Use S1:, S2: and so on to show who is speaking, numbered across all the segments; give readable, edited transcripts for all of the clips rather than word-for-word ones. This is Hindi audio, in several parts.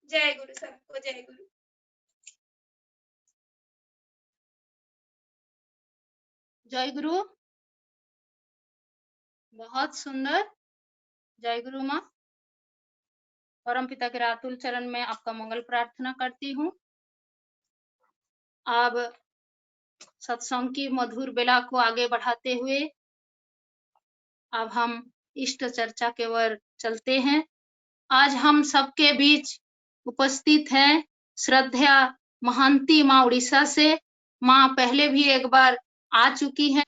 S1: जय गुरु सबको, जय गुरु।
S2: जय गुरु। बहुत सुंदर। जय गुरु माँ। परमपिता के रातुल चरण में आपका मंगल प्रार्थना करती हूँ। अब सत्संग की मधुर बेला को आगे बढ़ाते हुए अब हम इष्ट चर्चा के ओर चलते हैं। आज हम सबके बीच उपस्थित हैं श्रद्धा महंती माँ उड़ीसा से। माँ पहले भी एक बार आ चुकी हैं।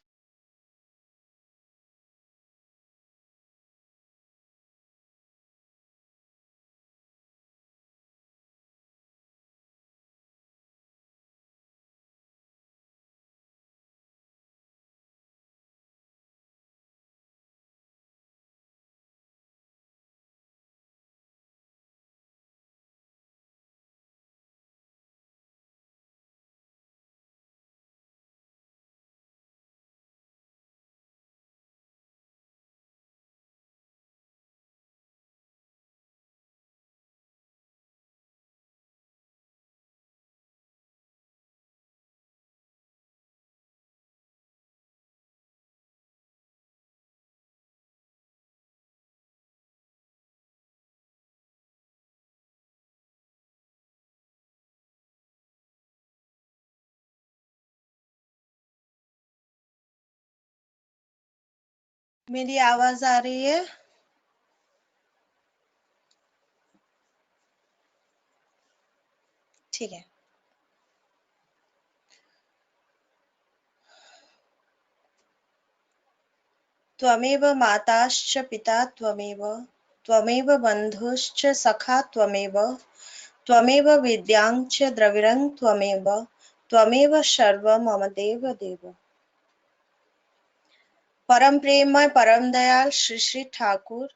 S3: मेरी आवाज आ रही है? ठीक है। त्वमेव माताश्च पिता त्वमेव, त्वमेव बन्धुश्च सखा त्वमेव, त्वमेव विद्यां च द्रविणं त्वमेव, त्वमेव सर्वं मम देव देव। परम प्रेममय परम दयाल श्री श्री ठाकुर,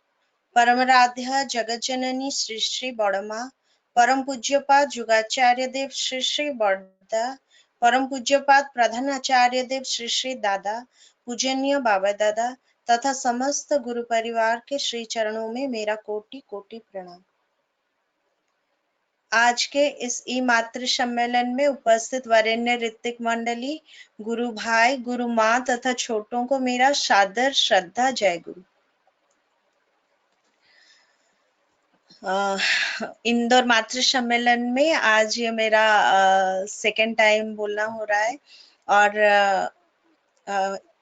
S3: परम आराध्या जगत जननी श्री श्री बड़मा, परम पूज्यपाद जुगाचार्य देव श्री श्री बड़दा, परम पूज्यपाद प्रधानाचार्य देव श्री श्री दादा, पूजनीय बाबा दादा तथा समस्त गुरु परिवार के श्री चरणों में मेरा कोटि कोटि प्रणाम। आज के इस ई मातृ सम्मेलन में उपस्थित वरेण्य ऋत्विक मंडली, गुरु भाई, गुरु माँ तथा छोटों को मेरा सादर श्रद्धा जय गुरु। इंदौर मातृ सम्मेलन में आज ये मेरा सेकेंड टाइम बोलना हो रहा है और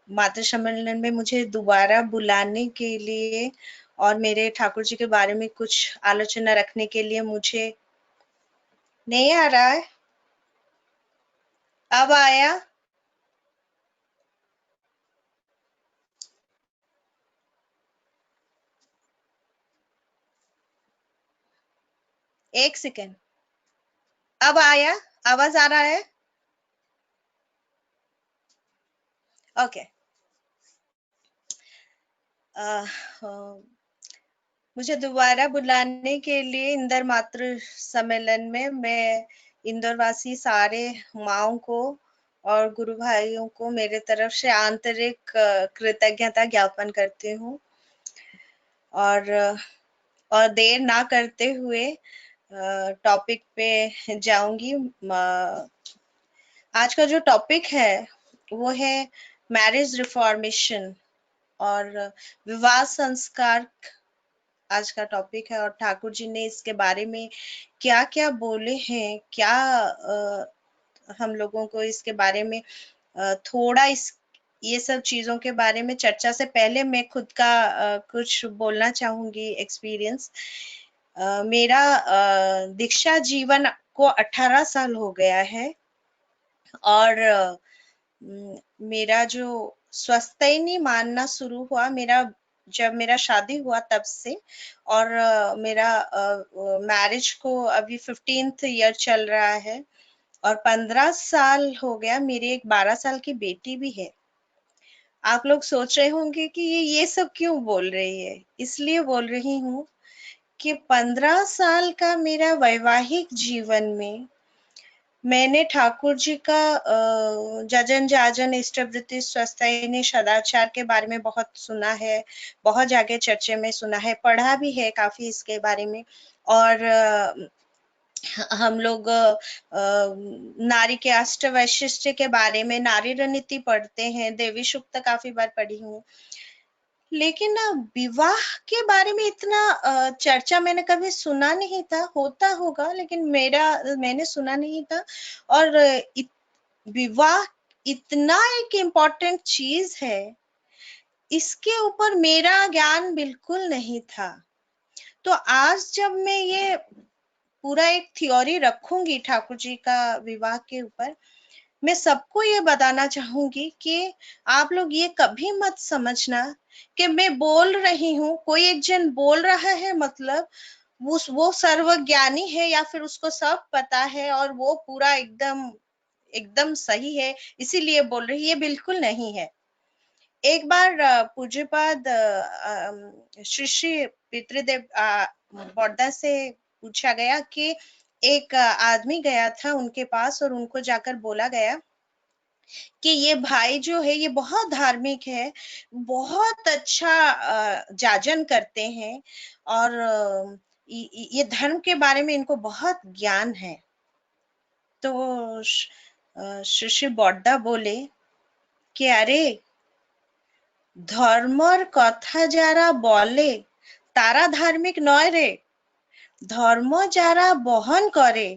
S3: मातृ सम्मेलन में मुझे दोबारा बुलाने के लिए और मेरे ठाकुर जी के बारे में कुछ आलोचना रखने के लिए मुझे नहीं आ रहा है। अब आया? एक सेकेंड, अब आया? आवाज आ रहा है? ओके। मुझे दोबारा बुलाने के लिए इंदौर मातृ सम्मेलन में मैं इंदौर वासी सारे माओं को और गुरु भाइयों को मेरे तरफ से आंतरिक कृतज्ञता ज्ञापन करती हूँ और देर ना करते हुए टॉपिक पे जाऊंगी। आज का जो टॉपिक है वो है मैरिज रिफॉर्मेशन और विवाह संस्कार आज का टॉपिक है। और ठाकुर जी ने इसके बारे में क्या क्या बोले हैं, क्या हम लोगों को इसके बारे में थोड़ा ये सब चीजों के बारे में चर्चा से पहले मैं खुद का कुछ बोलना चाहूंगी एक्सपीरियंस। मेरा दीक्षा जीवन को 18 साल हो गया है और मेरा जो स्वस्थैनी मानना शुरू हुआ जब मेरा शादी हुआ तब से, और मेरा मैरिज को अभी 15th ईयर चल रहा है और 15 साल हो गया। मेरी एक 12 साल की बेटी भी है। आप लोग सोच रहे होंगे कि ये सब क्यों बोल रही है। इसलिए बोल रही हूँ कि 15 साल का मेरा वैवाहिक जीवन में मैंने ठाकुर जी का जजन जाजन इष्टवृत्ति स्वस्थैनी सदाचार के बारे में बहुत सुना है, बहुत जगह चर्चे में सुना है, पढ़ा भी है काफी इसके बारे में। और हम लोग नारी के अष्ट वैशिष्ट्य के बारे में नारी रणनीति पढ़ते हैं, देवी सूक्त काफी बार पढ़ी हूँ। लेकिन ना विवाह के बारे में इतना चर्चा मैंने कभी सुना नहीं था। होता होगा लेकिन मैंने सुना नहीं था। और विवाह इतना एक इम्पोर्टेंट चीज है, इसके ऊपर मेरा ज्ञान बिल्कुल नहीं था। तो आज जब मैं ये पूरा एक थ्योरी रखूंगी ठाकुर जी का विवाह के ऊपर, मैं सबको ये बताना चाहूंगी कि आप लोग ये कभी मत समझना कि मैं बोल रही हूँ, कोई एक जन बोल रहा है मतलब वो सर्वज्ञानी है या फिर उसको सब पता है और वो पूरा एकदम सही है इसीलिए बोल रही है। ये बिल्कुल नहीं है। एक बार पूज्यपाद श्री श्री पितृदेव बड़दा से पूछा गया कि एक आदमी गया था उनके पास और उनको जाकर बोला गया कि ये भाई जो है ये बहुत धार्मिक है, बहुत अच्छा जाजन करते हैं और ये धर्म के बारे में इनको बहुत ज्ञान है। तो श्री श्री बड़दा बोले कि अरे ধর্মর কথা যারা বলে তারা ধার্মিক নয় রে, ধর্ম যারা বহন করে,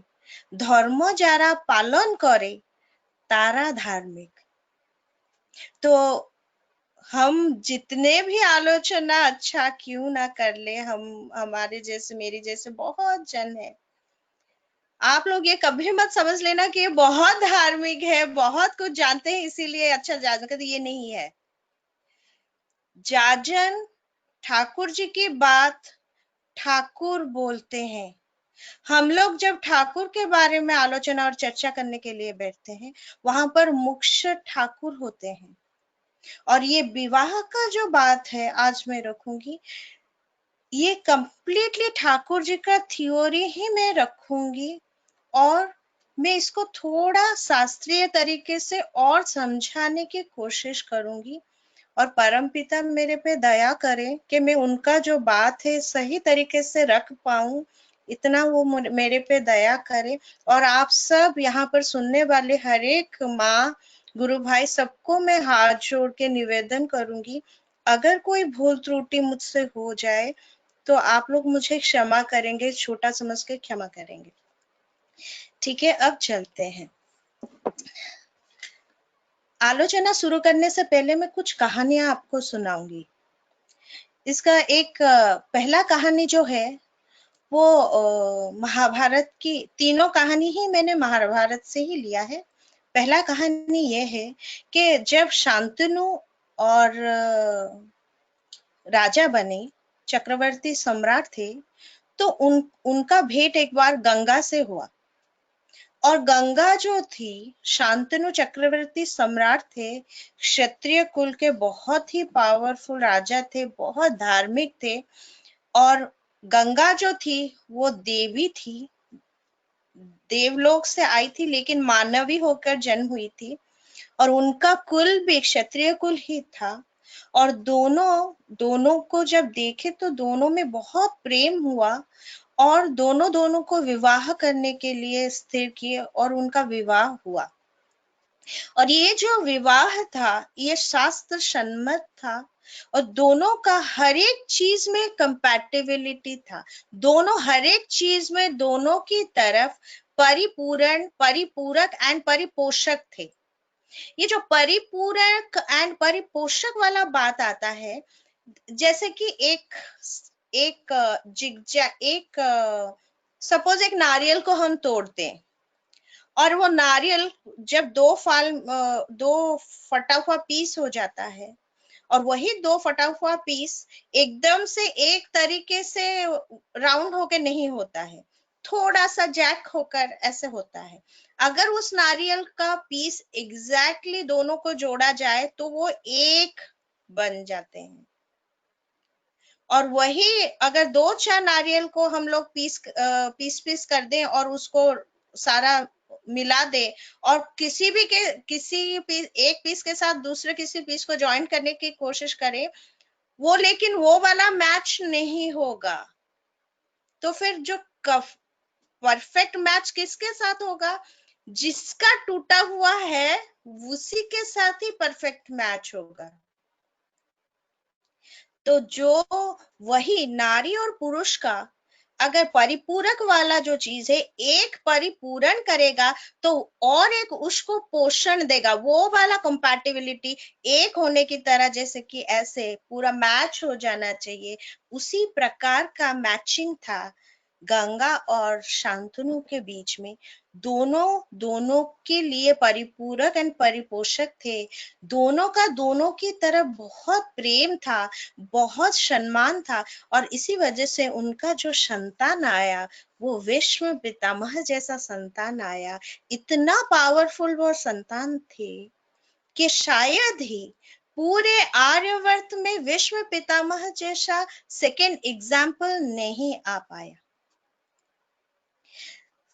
S3: ধর্ম যারা পালন করে তারা धार्मिक। तो हम जितने भी आलोचना अच्छा क्यों ना कर ले, हमारे जैसे मेरी जैसे बहुत जन है, आप लोग ये कभी मत समझ लेना कि ये बहुत धार्मिक है, बहुत कुछ जानते हैं इसीलिए अच्छा जाजन करते। ये नहीं है। जाजन ठाकुर जी की बात ठाकुर बोलते हैं। हम लोग जब ठाकुर के बारे में आलोचना और चर्चा करने के लिए बैठते हैं, वहां पर मुख्य ठाकुर होते हैं। और ये विवाह का जो बात है आज मैं रखूंगी, ये कंप्लीटली ठाकुर जी का थ्योरी ही मैं रखूंगी और मैं इसको थोड़ा शास्त्रीय तरीके से और समझाने की कोशिश करूंगी। और परमपिता मेरे पे दया करे कि मैं उनका जो बात है सही तरीके से रख पाऊं, इतना वो मेरे पे दया करे। और आप सब यहाँ पर सुनने वाले हर एक माँ गुरु भाई सबको मैं हाथ जोड़ के निवेदन करूंगी, अगर कोई भूल त्रुटि मुझसे हो जाए तो आप लोग मुझे क्षमा करेंगे, छोटा समझ के क्षमा करेंगे। ठीक है, अब चलते हैं। आलोचना शुरू करने से पहले मैं कुछ कहानियां आपको सुनाऊंगी। इसका एक पहला कहानी जो है वो महाभारत की, तीनों कहानी ही मैंने महाभारत से ही लिया है। पहला कहानी ये है कि जब शांतनु और राजा बने, चक्रवर्ती सम्राट थे, तो उनका भेंट एक बार गंगा से हुआ। और गंगा जो थी, शांतनु चक्रवर्ती सम्राट थे, क्षत्रिय कुल के बहुत ही पावरफुल राजा थे, बहुत धार्मिक थे। और गंगा जो थी वो देवी थी, देवलोक से आई थी, लेकिन मानवी होकर जन्म हुई थी। और उनका कुल भी क्षत्रिय कुल ही था। और दोनों को जब देखे तो दोनों में बहुत प्रेम हुआ, और दोनों को विवाह करने के लिए स्थिर किए, और उनका विवाह हुआ। और ये जो विवाह था ये शास्त्र सम्मत था, और दोनों का हर एक चीज में कंपैटिबिलिटी था। दोनों हर एक चीज में दोनों की तरफ परिपूरक एंड परिपोषक थे। ये जो परिपूरक एंड परिपोषक वाला बात आता है, जैसे कि एक सपोज एक नारियल को हम तोड़ते हैं, और वो नारियल जब दो फटा हुआ पीस हो जाता है, और वही दो फटा हुआ पीस एकदम से एक तरीके से राउंड होके नहीं होता है, थोड़ा सा जैक होकर ऐसे होता है। अगर उस नारियल का पीस एग्जैक्टली दोनों को जोड़ा जाए तो वो एक बन जाते हैं। और वही अगर 2-4 नारियल को हम लोग पीस कर दें और उसको सारा मिला दे, और किसी एक पीस के साथ दूसरे किसी पीस को ज्वाइन करने की कोशिश करें, लेकिन वो वाला मैच नहीं होगा। तो फिर जो परफेक्ट मैच किसके साथ होगा? जिसका टूटा हुआ है उसी के साथ ही परफेक्ट मैच होगा। तो जो वही नारी और पुरुष का अगर परिपूरक वाला जो चीज है, एक परिपूरण करेगा तो और एक उसको पोषण देगा, वो वाला कंपैटिबिलिटी एक होने की तरह, जैसे कि ऐसे पूरा मैच हो जाना चाहिए, उसी प्रकार का मैचिंग था गंगा और शांतनु के बीच में। दोनों के लिए परिपूरक एंड परिपोषक थे। दोनों का दोनों की तरफ बहुत प्रेम था, बहुत सम्मान था, और इसी वजह से उनका जो संतान आया वो विश्व पितामह जैसा संतान आया। इतना पावरफुल वो संतान थे कि शायद ही पूरे आर्यवर्त में विश्व पितामह जैसा सेकेंड एग्जाम्पल नहीं आ पाया।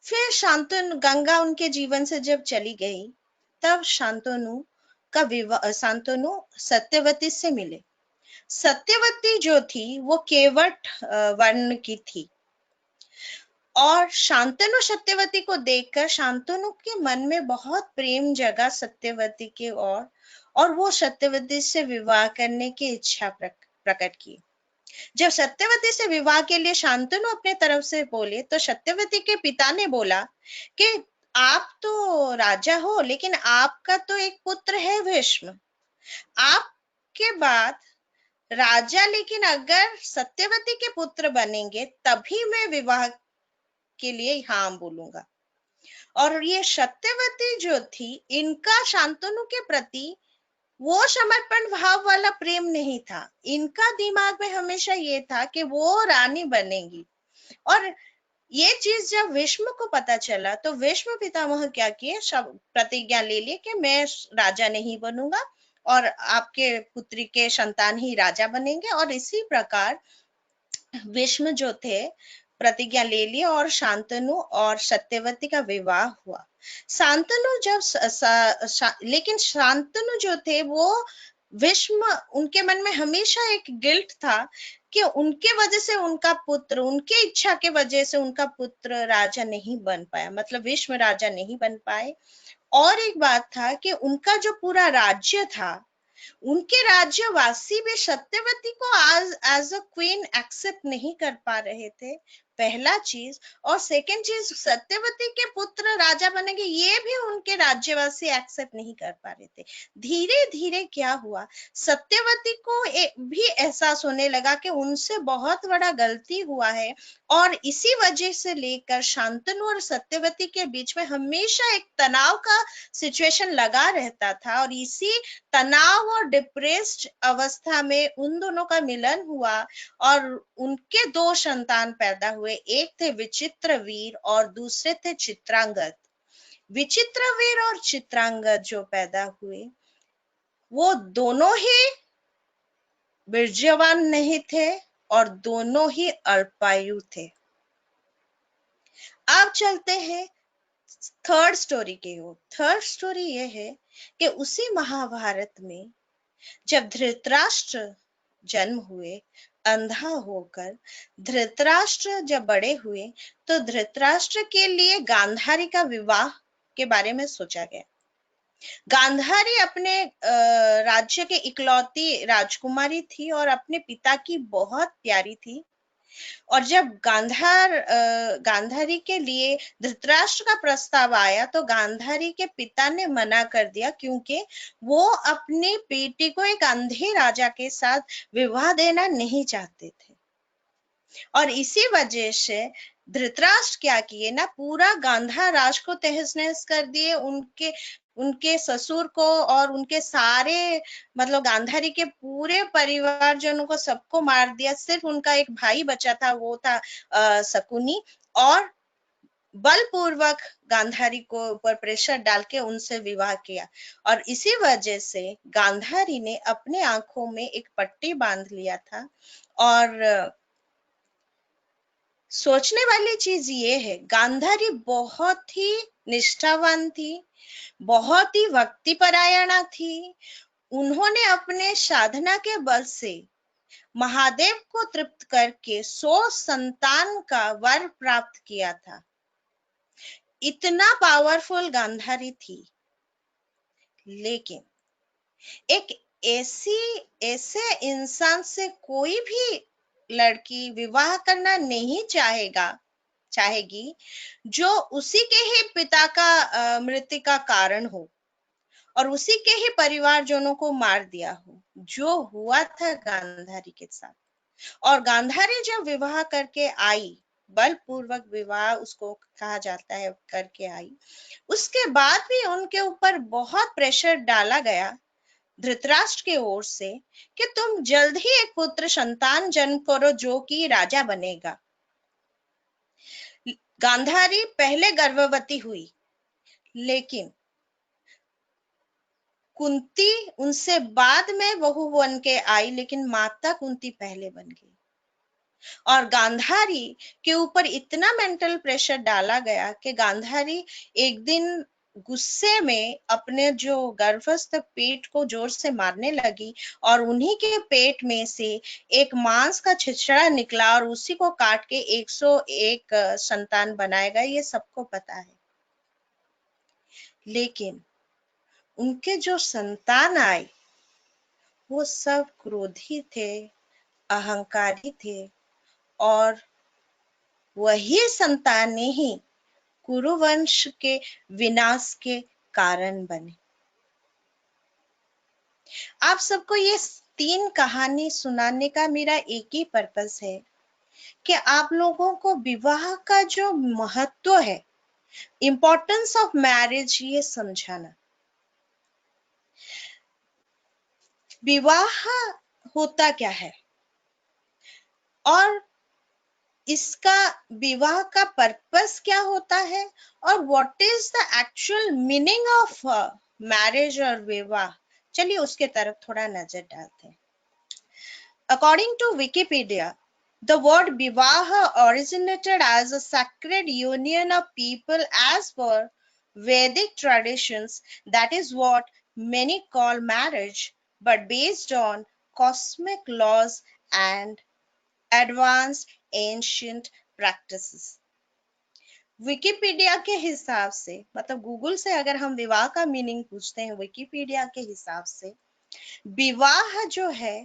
S3: फिर शांतनु, गंगा उनके जीवन से जब चली गई, तब शांतनु सत्यवती से मिले। सत्यवती जो थी वो केवट वर्ण की थी, और शांतनु सत्यवती को देखकर शांतनु के मन में बहुत प्रेम जगा सत्यवती की ओर, और वो सत्यवती से विवाह करने की इच्छा प्रकट की। जब सत्यवती से विवाह के लिए शांतनु अपने तरफ से बोले, तो सत्यवती के पिता ने बोला कि आप तो राजा हो, लेकिन आपका तो एक पुत्र है भीष्म, आपके बाद राजा, लेकिन अगर सत्यवती के पुत्र बनेंगे तभी मैं विवाह के लिए हाँ बोलूंगा। और ये सत्यवती जो थी, इनका शांतनु के प्रति वो समर्पण भाव वाला प्रेम नहीं था। इनका दिमाग में हमेशा ये था कि वो रानी बनेगी। और ये चीज जब भीष्म को पता चला, तो भीष्म पितामह क्या किए, सब प्रतिज्ञा ले लिए कि मैं राजा नहीं बनूंगा, और आपके पुत्री के संतान ही राजा बनेंगे। और इसी प्रकार भीष्म जो थे प्रतिज्ञा ले ली, और शांतनु और सत्यवती का विवाह हुआ। शांतनु लेकिन शांतनु जो थे वो भीष्म, उनके मन में हमेशा एक गिल्ट था कि उनके वजह से उनके इच्छा के वजह से उनका पुत्र राजा नहीं बन पाया, मतलब भीष्म राजा नहीं बन पाए। और एक बात था कि उनका जो पूरा राज्य था उनके राज्यवासी भी सत्यवती को एज अ क्वीन एक्सेप्ट नहीं कर पा रहे थे, पहला चीज। और सेकंड चीज, सत्यवती के पुत्र राजा बनेंगे ये भी उनके राज्यवासी एक्सेप्ट नहीं कर पा रहे थे। धीरे धीरे क्या हुआ, सत्यवती को भी एहसास होने लगा कि उनसे बहुत बड़ा गलती हुआ है, और इसी वजह से लेकर शांतनु और सत्यवती के बीच में हमेशा एक तनाव का सिचुएशन लगा रहता था। और इसी तनाव और डिप्रेस्ड अवस्था में उन दोनों का मिलन हुआ और उनके दो संतान पैदा हुए। एक थे विचित्रवीर और दूसरे थे चित्रांगद। विचित्रवीर और चित्रांगद जो पैदा हुए वो दोनों ही वीर्यवान नहीं थे और दोनों ही अल्पायु थे। अब चलते हैं थर्ड स्टोरी की ओर। थर्ड स्टोरी ये है कि उसी महाभारत में जब धृतराष्ट्र जन्म हुए अंधा होकर, धृतराष्ट्र जब बड़े हुए तो धृतराष्ट्र के लिए गांधारी का विवाह के बारे में सोचा गया। गांधारी अपने राज्य के इकलौती राजकुमारी थी और अपने पिता की बहुत प्यारी थी। और जब गांधारी के लिए धृतराष्ट्र का प्रस्ताव आया तो गांधारी के पिता ने मना कर दिया, क्योंकि वो अपनी बेटी को एक अंधे राजा के साथ विवाह देना नहीं चाहते थे। और इसी वजह से धृतराष्ट्र क्या किए ना, पूरा गांधार राज को तहस नहस कर दिए, उनके ससुर को और उनके सारे मतलब गांधारी के पूरे परिवारजनों को सबको मार दिया। सिर्फ उनका एक भाई बचा था, वो था शकुनी, और बलपूर्वक गांधारी को ऊपर प्रेशर डाल के उनसे विवाह किया। और इसी वजह से गांधारी ने अपने आंखों में एक पट्टी बांध लिया था। और सोचने वाली चीज ये है, गांधारी बहुत ही निष्ठावान थी, बहुत ही भक्तिपरायणा थी। उन्होंने अपने साधना के बल से महादेव को तृप्त करके 100 संतान का वर प्राप्त किया था। इतना पावरफुल गांधारी थी। लेकिन एक ऐसे इंसान से कोई भी लड़की विवाह करना नहीं चाहेगी जो उसी के ही पिता का मृत्यु का कारण हो और उसी के ही परिवारजनों को मार दिया हो, जो हुआ था गांधारी के साथ। और गांधारी जब विवाह करके आई, बलपूर्वक विवाह उसको कहा जाता है, करके आई, उसके बाद भी उनके ऊपर बहुत प्रेशर डाला गया धृतराष्ट्र की ओर से कि तुम जल्द ही एक पुत्र संतान जन्म करो जो कि राजा बनेगा। गांधारी पहले गर्भवती हुई, लेकिन कुंती उनसे बाद में बहू बन के आई, लेकिन माता कुंती पहले बन गई। और गांधारी के ऊपर इतना मेंटल प्रेशर डाला गया कि गांधारी एक दिन गुस्से में अपने जो गर्भस्थ पेट को जोर से मारने लगी और उन्हीं के पेट में से एक मांस का छिछड़ा निकला और उसी को काट के 101 संतान बनाया गया। ये सबको पता है। लेकिन उनके जो संतान आए वो सब क्रोधी थे, अहंकारी थे, और वही संतानें ही कुरुवंश के विनाश के कारण बने। आप सबको ये 3 कहानी सुनाने का मेरा एक ही पर्पस है कि आप लोगों को विवाह का जो महत्व है, इम्पोर्टेंस ऑफ मैरिज, ये समझाना। विवाह होता क्या है और इसका विवाह का पर्पस क्या होता है और what is the actual meaning of marriage और विवाह, चलिए उसके तरफ थोड़ा नजर डालते हैं। According to Wikipedia, the word vivaha originated as a sacred union of people as per Vedic traditions. That is what many call marriage, but based on cosmic laws and advanced ancient practices. Wikipedia के हिसाब से, मतलब गूगल से अगर हम विवाह का मीनिंग पूछते हैं विकिपीडिया के हिसाब से, विवाह जो है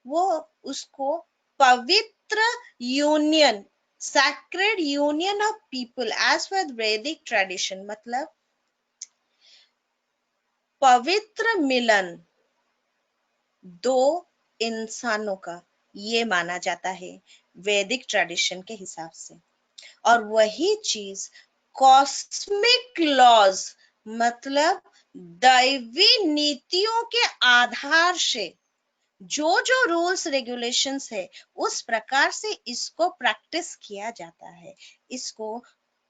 S3: वो उसको पवित्र union, sacred union of people as per Vedic tradition, मतलब पवित्र मिलन दो इंसानों का, ये माना जाता है वैदिक ट्रेडिशन के हिसाब से। और वही चीज कॉस्मिक लॉज, मतलब दैवी नीतियों के आधार से जो जो रूल्स रेगुलेशंस है उस प्रकार से इसको प्रैक्टिस किया जाता है, इसको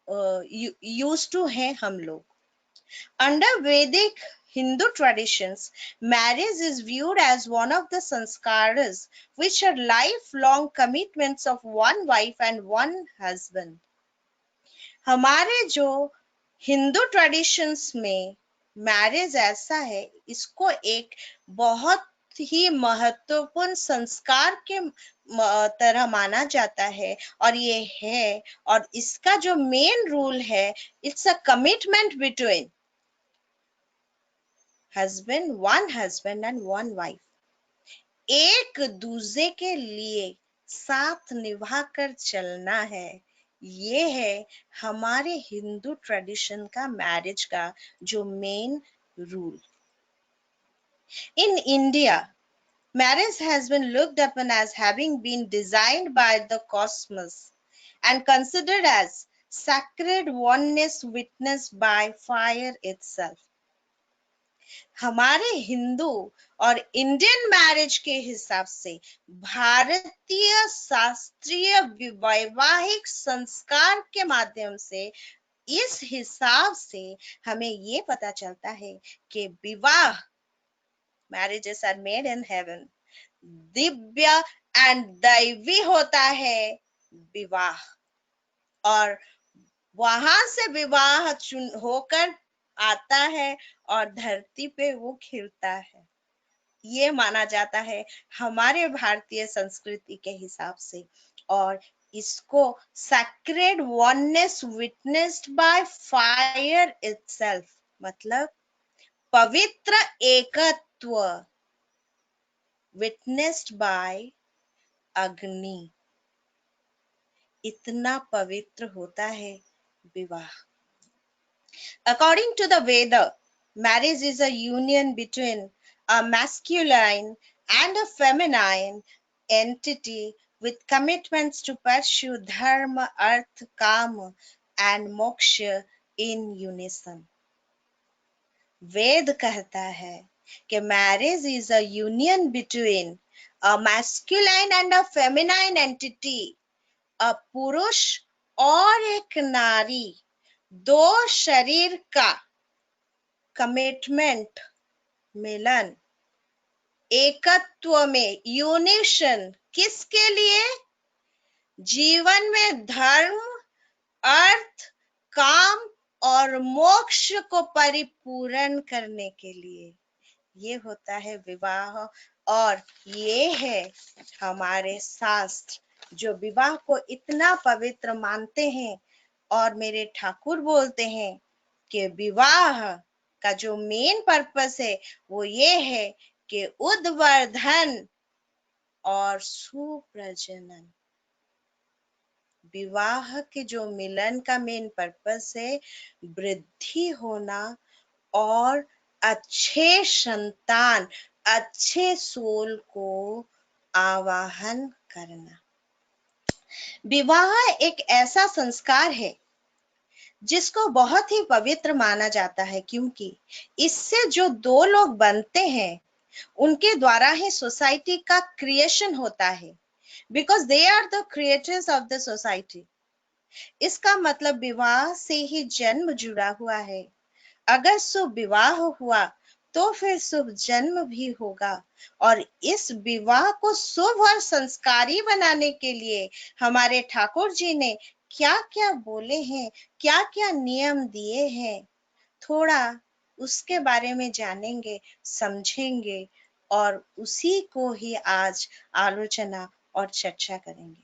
S3: यूज टू है हम लोग। Under Vedic Hindu traditions, marriage is viewed as one of the sanskaras, which are lifelong commitments of one wife and one husband. हमारे जो हिंदू ट्रेडिशंस में मैरिज ऐसा है, इसको एक बहुत ही महत्वपूर्ण संस्कार के तरह माना जाता है। और ये है, और इसका जो मेन रूल है, it's a commitment between one husband and one wife, एक दूसरे के लिए साथ निभा कर चलना है। ये है हमारे हिंदू ट्रेडिशन का मैरिज का जो main rule. In India, marriage has been looked upon as having been designed by the cosmos and considered as sacred oneness witnessed by fire itself. हमारे हिंदू और इंडियन मैरिज के हिसाब से भारतीय शास्त्रीय वैवाहिक संस्कार के माध्यम से इस हिसाब से हमें ये पता चलता है कि विवाह, marriages are made in heaven, दिव्य एंड दैवी होता है विवाह। और वहां से विवाह होकर आता है और धरती पे वो खिलता है, ये माना जाता है हमारे भारतीय संस्कृति के हिसाब से। और इसको sacred oneness witnessed by fire itself, मतलब पवित्र एकत्व विटनेस्ड बाय अग्नि, इतना पवित्र होता है विवाह। According to the Veda, marriage is a union between a masculine and a feminine entity with commitments to pursue dharma, arth, kama, and moksha in unison. वेद कहता है कि marriage is a union between a masculine and a feminine entity, a पुरुष और एक नारी, दो शरीर का कमिटमेंट, मिलन, एकत्व में, यूनिशन, किसके लिए? जीवन में धर्म, अर्थ, काम और मोक्ष को परिपूर्ण करने के लिए। ये होता है विवाह। और ये है हमारे शास्त्र जो विवाह को इतना पवित्र मानते हैं। और मेरे ठाकुर बोलते हैं कि विवाह का जो मेन पर्पस है वो ये है कि उद्वर्धन और सुप्रजनन। विवाह के जो मिलन का मेन पर्पस है वृद्धि होना और अच्छे संतान, अच्छे सोल को आवाहन करना। विवाह एक ऐसा संस्कार है जिसको बहुत ही पवित्र माना जाता है, क्योंकि इससे जो दो लोग बनते हैं उनके द्वारा ही सोसाइटी का क्रिएशन होता है, because they are the creators of the society. इसका मतलब विवाह से ही जन्म जुड़ा हुआ है। अगर शुभ विवाह हुआ तो फिर शुभ जन्म भी होगा। और इस विवाह को शुभ और संस्कारी बनाने के लिए हमारे ठाकुर जी ने क्या क्या बोले हैं, क्या क्या नियम दिए हैं, थोड़ा उसके बारे में जानेंगे, समझेंगे और उसी को ही आज आलोचना और चर्चा करेंगे।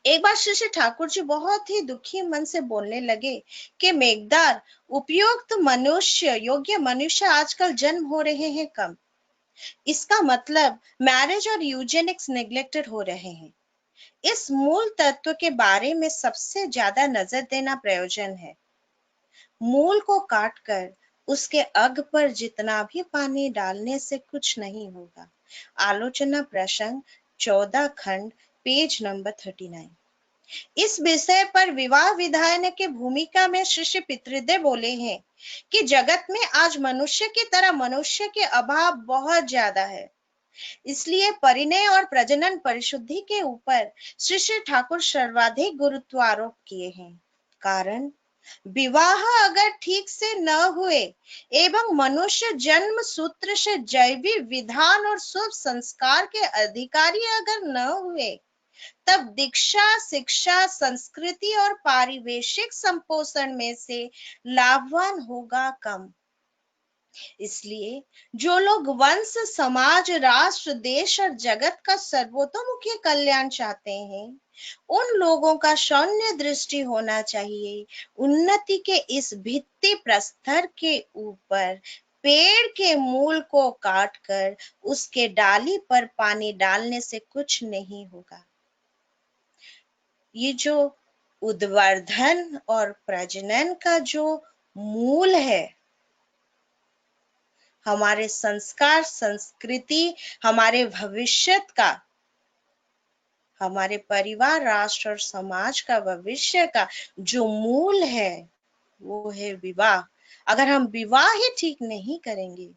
S3: एक बार श्री श्री ठाकुर जी बहुत ही दुखी मन से बोलने लगे कि मेघदार, उपयुक्त मनुष्य, योग्य मनुष्य आजकल जन्म हो रहे हैं कम। इसका मतलब मैरिज और यूजेनिक्स नेग्लेक्टेड हो रहे हैं। इस मूल तत्व के बारे में सबसे ज्यादा नजर देना प्रयोजन है। मूल को काटकर उसके अग पर जितना भी पानी डालने से कुछ नहीं होगा। आलोचना प्रसंग 14 खंड पेज नंबर 39। इस विषय पर विवाह विधान की भूमिका में श्री पितृदेव बोले हैं कि जगत में आज मनुष्य की तरह मनुष्य के अभाव बहुत ज्यादा है। इसलिए परिणय और प्रजनन परिशुद्धि के ऊपर श्री ठाकुर सर्वाधिक गुरुत्व आरोप किए हैं। कारण विवाह अगर ठीक से न हुए एवं मनुष्य जन्म सूत्र से दैवी विधान और शुभ संस्कार के अधिकारी अगर न हुए, तब दीक्षा शिक्षा संस्कृति और पारिवेशिक संपोषण में से लाभवान होगा कम। इसलिए जो लोग वंश समाज राष्ट्र देश और जगत का सर्वतोमुखी कल्याण चाहते हैं, उन लोगों का शून्य दृष्टि होना चाहिए। उन्नति के इस भित्ति प्रस्तर के ऊपर पेड़ के मूल को काटकर उसके डाली पर पानी डालने से कुछ नहीं होगा। ये जो उद्वर्धन और प्रजनन का जो मूल है, हमारे संस्कार संस्कृति हमारे भविष्य का, हमारे परिवार राष्ट्र और समाज का भविष्य का जो मूल है वो है विवाह। अगर हम विवाह ही ठीक नहीं करेंगे,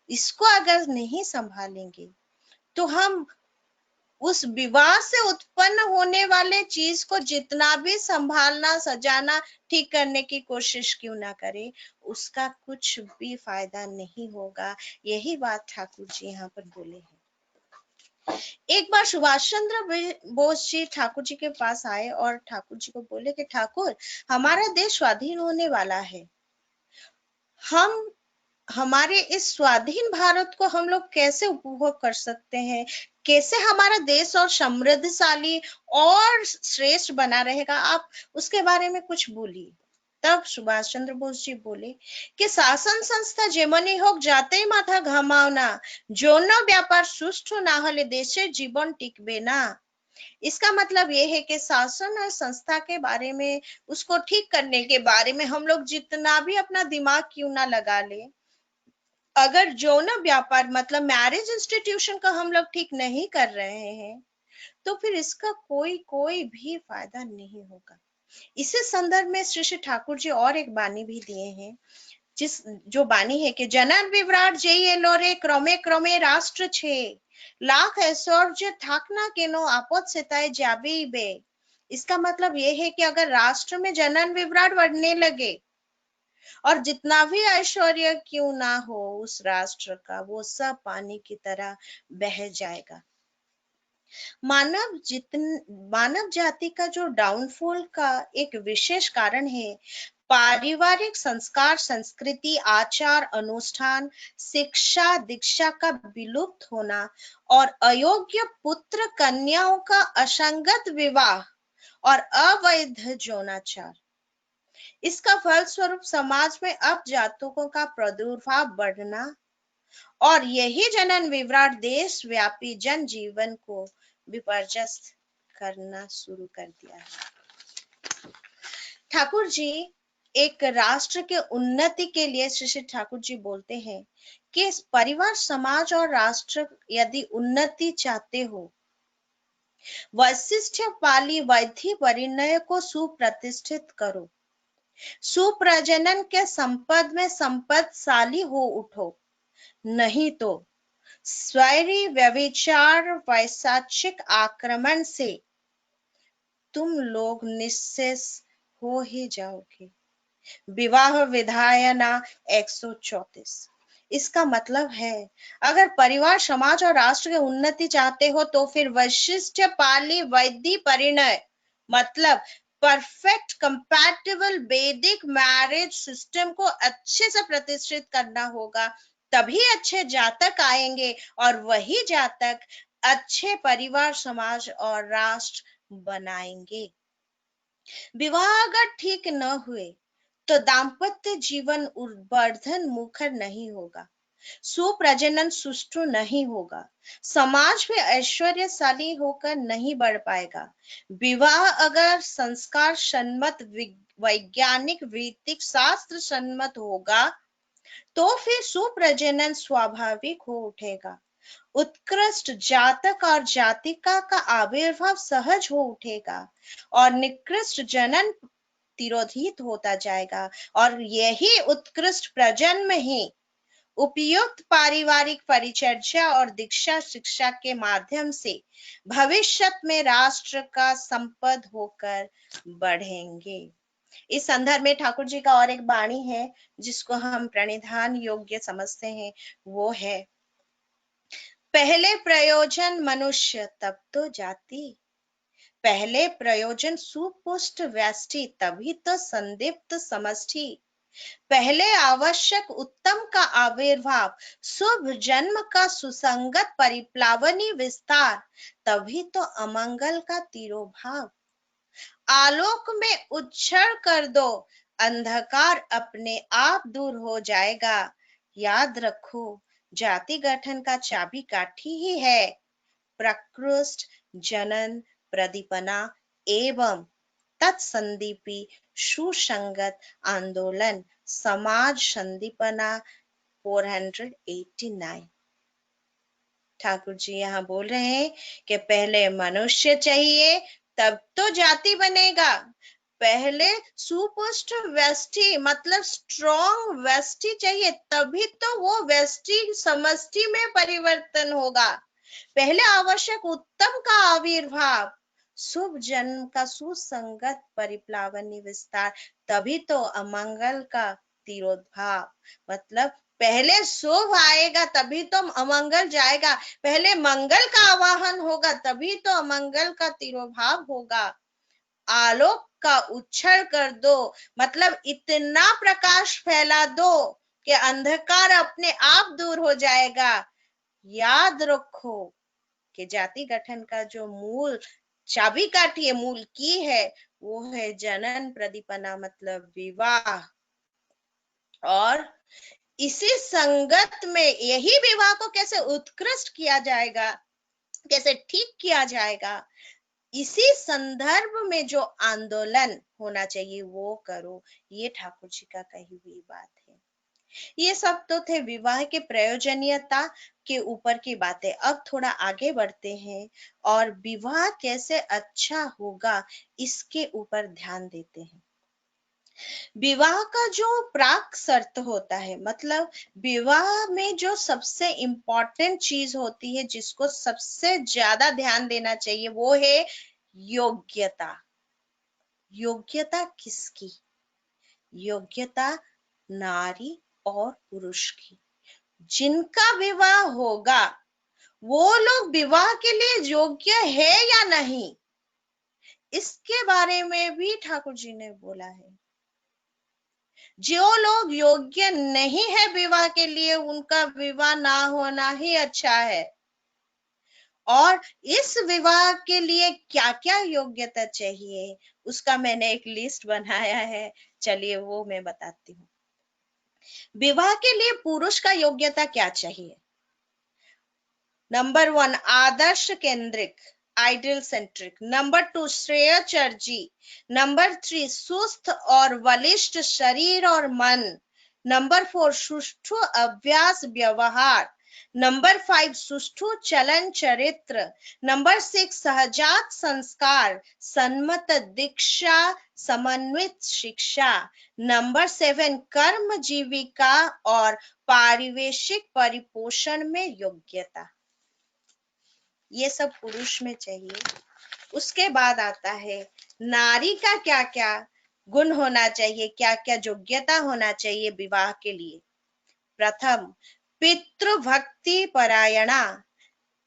S3: इसको अगर नहीं संभालेंगे, तो हम उस विवाह से उत्पन्न होने वाले चीज को जितना भी संभालना सजाना ठीक करने की कोशिश क्यों ना करें, उसका कुछ भी फायदा नहीं होगा। यही बात ठाकुर जी यहाँ पर बोले हैं। एक बार सुभाष चंद्र बोस जी ठाकुर जी के पास आए और ठाकुर जी को बोले कि ठाकुर, हमारा देश स्वाधीन होने वाला है। हम हमारे इस स्वाधीन भारत को हम लोग कैसे उपभोग कर सकते हैं, कैसे हमारा देश और समृद्धशाली और श्रेष्ठ बना रहेगा, आप उसके बारे में कुछ बोलिए। तब सुभाष चंद्र बोस जी बोले कि शासन संस्था जेमनी होक जाते माथा घामावना, যৌন ব্যাপার সুষ্ঠু না হলে देशे जीवन टिकबे ना। इसका मतलब ये है कि शासन और संस्था के बारे में, उसको ठीक करने के बारे में हम लोग जितना भी अपना दिमाग क्यों ना लगा ले, अगर यौन व्यापार मतलब मैरिज इंस्टीट्यूशन का हम लोग ठीक नहीं कर रहे हैं, तो फिर इसका कोई भी फायदा नहीं होगा। इसी संदर्भ में श्री ठाकुर जी और एक बानी भी दिए हैं, जो बानी है कि जनन विवराट जे लोरे क्रमे क्रमे राष्ट्र छे, लाख ऐश्वर्य थाकना केनो आपद सेताए जाबे बे। इसका मतलब ये है कि अगर राष्ट्र में जनन विवराट बढ़ने लगे और जितना भी ऐश्वर्य क्यों ना हो उस राष्ट्र का, वो सब पानी की तरह बह जाएगा। मानव जाति का जो डाउनफॉल का एक विशेष कारण है पारिवारिक संस्कार संस्कृति आचार अनुष्ठान शिक्षा दीक्षा का विलुप्त होना और अयोग्य पुत्र कन्याओं का असंगत विवाह और अवैध यौनाचार। इसका फलस्वरूप समाज में अपजातकों का प्रादुर्भाव बढ़ना और यही जनन विवराट देश व्यापी जन जीवन को विपर्यस्त करना शुरू कर दिया है। ठाकुर जी एक राष्ट्र के उन्नति के लिए श्री ठाकुर जी बोलते हैं कि परिवार समाज और राष्ट्र यदि उन्नति चाहते हो, वैशिष्ट पाली वैधि परिणय को सुप्रतिष्ठित करो, सुप्रजनन के संपद में संपदशाली हो उठो, नहीं तो स्वैरी व्यभिचार वैशाचिक आक्रमण से तुम लोग निःशेष हो ही जाओगे। विवाह विधायना 134। इसका मतलब है अगर परिवार समाज और राष्ट्र की उन्नति चाहते हो तो फिर वैशिष्ट पाली वैधि परिणय मतलब परफेक्ट कंपैटिबल वैदिक मैरिज सिस्टम को अच्छे से प्रतिष्ठित करना होगा, तभी अच्छे जातक आएंगे और वही जातक अच्छे परिवार समाज और राष्ट्र बनाएंगे। विवाह अगर ठीक न हुए तो दाम्पत्य जीवन उर्वर्धन मुखर नहीं होगा। सुप्रजनन सुष्ठु नहीं होगा, समाज में ऐश्वर्यशाली होकर नहीं बढ़ पाएगा। विवाह अगर संस्कार सम्मत, वैज्ञानिक, वैदिक, शास्त्र सम्मत होगा तो फिर सुप्रजनन स्वाभाविक हो उठेगा। उत्कृष्ट जातक और जातिका का आविर्भाव सहज हो उठेगा और निकृष्ट जनन तिरोधित होता जाएगा। और यही उत्कृष्ट प्रजन्म ही उपयुक्त पारिवारिक परिचर्या और दीक्षा शिक्षा के माध्यम से भविष्य में राष्ट्र का संपद होकर बढ़ेंगे। इस संदर्भ में ठाकुर जी का और एक वाणी है जिसको हम प्रणिधान योग्य समझते हैं, वो है, पहले प्रयोजन मनुष्य तब तो जाति, पहले प्रयोजन सुपुष्ट व्यष्टि तभी तो संदीप्त समष्टि, पहले आवश्यक उत्तम का आविर्भाव, शुभ जन्म का सुसंगत परिप्लावनी विस्तार, तभी तो अमंगल का तिरोभाव। आलोक में उच्छल कर दो, अंधकार अपने आप दूर हो जाएगा। याद रखो, जाति गठन का चाबी काठी ही है प्रकृष्ट जनन प्रदीपना एवं तत्संदीपी सुसंगत आंदोलन समाज संदीपना 489। ठाकुर जी यहाँ बोल रहे हैं कि पहले मनुष्य चाहिए तब तो जाति बनेगा, पहले सुपुष्ट व्यष्टि मतलब स्ट्रॉन्ग व्यष्टि चाहिए तभी तो वो व्यष्टि समष्टि में परिवर्तन होगा, पहले आवश्यक उत्तम का आविर्भाव, शुभ जन्म का सुसंगत परिप्लावनी विस्तार, तभी तो अमंगल का तिरोधाव, मतलब पहले शुभ आएगा तभी तो अमंगल जाएगा, पहले मंगल का आवाहन होगा तभी तो अमंगल का तिरोभाव होगा। आलोक का उच्छल कर दो मतलब इतना प्रकाश फैला दो कि अंधकार अपने आप दूर हो जाएगा। याद रखो कि जाति गठन का जो मूल चाबी काठी है, मूल की है, वो है जनन प्रदीपना मतलब विवाह। और इसी संगत में यही विवाह को कैसे उत्कृष्ट किया जाएगा, कैसे ठीक किया जाएगा, इसी संदर्भ में जो आंदोलन होना चाहिए वो करो, ये ठाकुर जी का कही हुई बात है। ये सब तो थे विवाह के प्रयोजनीयता के ऊपर की बातें। अब थोड़ा आगे बढ़ते हैं और विवाह कैसे अच्छा होगा इसके ऊपर ध्यान देते हैं। विवाह का जो प्राक शर्त होता है, मतलब विवाह में जो सबसे इम्पोर्टेंट चीज होती है, जिसको सबसे ज्यादा ध्यान देना चाहिए, वो है योग्यता। योग्यता किसकी? योग्यता नारी और पुरुष की। जिनका विवाह होगा वो लोग विवाह के लिए योग्य है या नहीं, इसके बारे में भी ठाकुर जी ने बोला है। जो लोग योग्य नहीं है विवाह के लिए, उनका विवाह ना होना ही अच्छा है। और इस विवाह के लिए क्या क्या योग्यता चाहिए उसका मैंने एक लिस्ट बनाया है, चलिए वो मैं बताती हूँ। विवाह के लिए पुरुष का योग्यता क्या चाहिए? नंबर 1 आदर्श केंद्रिक, आइडियल सेंट्रिक। नंबर 2 श्रेयचर्जी। नंबर 3 सुस्थ और बलिष्ठ शरीर और मन। नंबर 4 सुष्ठु अभ्यास व्यवहार। नंबर 5 सुष्ठु चलन चरित्र। नंबर 6 सहजात संस्कार, सन्मत दीक्षा, समन्वित शिक्षा। नंबर 7 कर्म जीविका और पारिवेशिक परिपोषण में योग्यता। ये सब पुरुष में चाहिए। उसके बाद आता है नारी का क्या क्या गुण होना चाहिए, क्या क्या योग्यता होना चाहिए विवाह के लिए। प्रथम पितृभक्ति परायणा।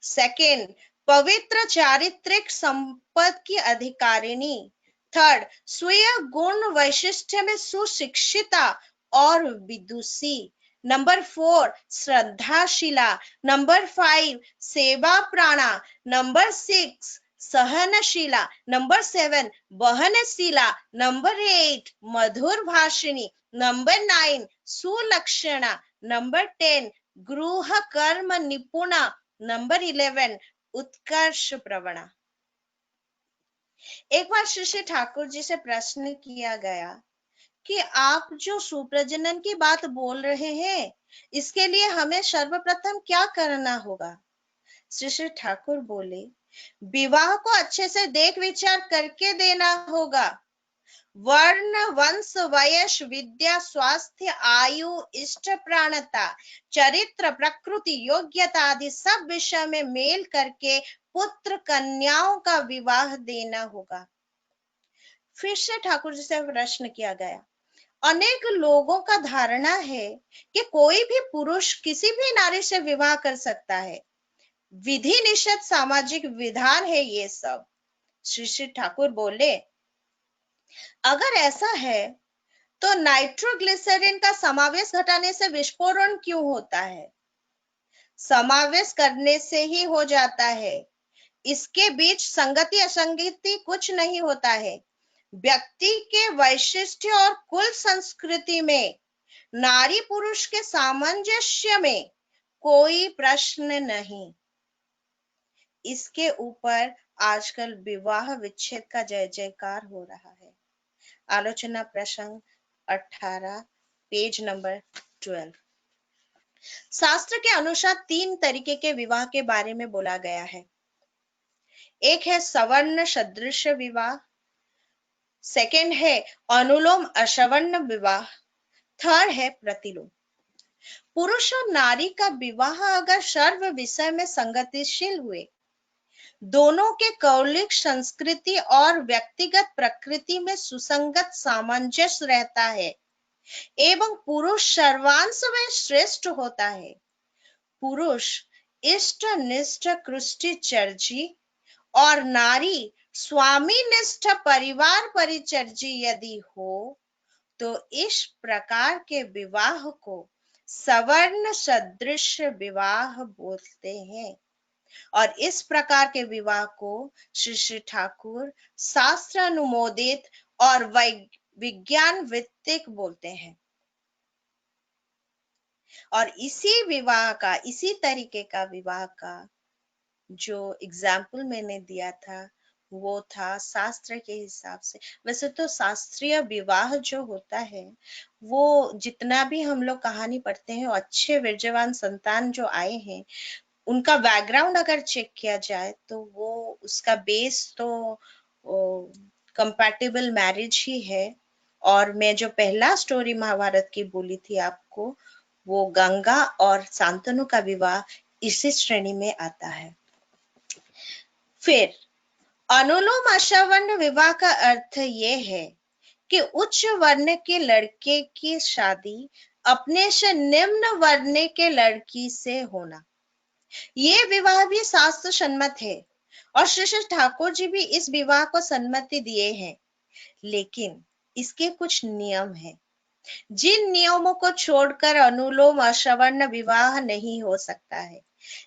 S3: सेकंड पवित्र चारित्रिक संपद की अधिकारिणी। थर्ड स्वीय गुण वैशिष्ट्य में सुशिक्षिता और विदुषी। नंबर 4 श्रद्धाशीला। नंबर 5 सेवा प्राणा। नंबर 6 सहनशीला। नंबर 7 वहनशीला। नंबर 8 मधुर भाषिणी। नंबर 9 सुलक्षणा। नंबर 10 गृह कर्म निपुणा। नंबर 11 उत्कर्ष प्रवणा। एक बार श्री श्री ठाकुर जी से प्रश्न किया गया कि आप जो सुप्रजनन की बात बोल रहे हैं, इसके लिए हमें सर्वप्रथम क्या करना होगा? श्री श्री ठाकुर बोले, विवाह को अच्छे से देख विचार करके देना होगा। वर्ण, वंश, वयस, विद्या, स्वास्थ्य, आयु, इष्ट प्राणता, चरित्र, प्रकृति, योग्यता आदि सब विषय में मेल करके पुत्र कन्याओं का विवाह देना होगा। फिर से ठाकुर जी से प्रश्न किया गया, अनेक लोगों का धारणा है कि कोई भी पुरुष किसी भी नारी से विवाह कर सकता है, विधि निषेध सामाजिक विधान है ये सब। श्री श्री ठाकुर बोले, अगर ऐसा है तो नाइट्रोग्लिसरीन का समावेश घटाने से विस्फोरण क्यों होता है? समावेश करने से ही हो जाता है। इसके बीच संगति असंगति कुछ नहीं होता है। व्यक्ति के वैशिष्ट्य और कुल संस्कृति में नारी पुरुष के सामंजस्य में कोई प्रश्न नहीं। इसके ऊपर आजकल विवाह विच्छेद का जय जयकार हो रहा है। आलोचना प्रसंग 18, पेज नंबर 12। शास्त्र के अनुसार 3 तरीके के विवाह के बारे में बोला गया है। एक है सवर्ण सदृश विवाह, सेकंड है अनुलोम असवर्ण विवाह, थर्ड है प्रतिलोम। पुरुष और नारी का विवाह अगर सर्व विषय में संगतिशील हुए, दोनों के कौलिक संस्कृति और व्यक्तिगत प्रकृति में सुसंगत सामंजस्य रहता है एवं पुरुष सर्वांश में श्रेष्ठ होता है। पुरुष इष्ट निष्ठ कृष्टिचर्जी और नारी स्वामी निष्ठ परिवार परिचर्जी यदि हो, तो इस प्रकार के विवाह को सवर्ण सदृश विवाह बोलते हैं और इस प्रकार के विवाह को श्री श्री ठाकुर शास्त्र अनुमोदित और विज्ञान वित्तिक बोलते हैं। और इसी तरीके का विवाह का जो एग्जाम्पल मैंने दिया था वो था शास्त्र के हिसाब से। वैसे तो शास्त्रीय विवाह जो होता है वो जितना भी हम लोग कहानी पढ़ते हैं, अच्छे वीर्यवान संतान जो आए हैं उनका बैकग्राउंड अगर चेक किया जाए तो वो उसका बेस तो कंपैटिबल मैरिज ही है। और मैं जो पहला स्टोरी महाभारत की बोली थी आपको, वो गंगा और शांतनु का विवाह इसी श्रेणी में आता है। फिर अनुलोम असवर्ण विवाह का अर्थ ये है कि उच्च वर्ण के लड़के की शादी अपने से निम्न वर्ण के लड़की से होना, ये विवाह भी शास्त्र सम्मत है और श्री श्री ठाकुर जी भी इस विवाह को सम्मति दिए हैं। लेकिन इसके कुछ नियम हैं, जिन नियमों को छोड़कर अनुलोम असवर्ण विवाह नहीं हो सकता है।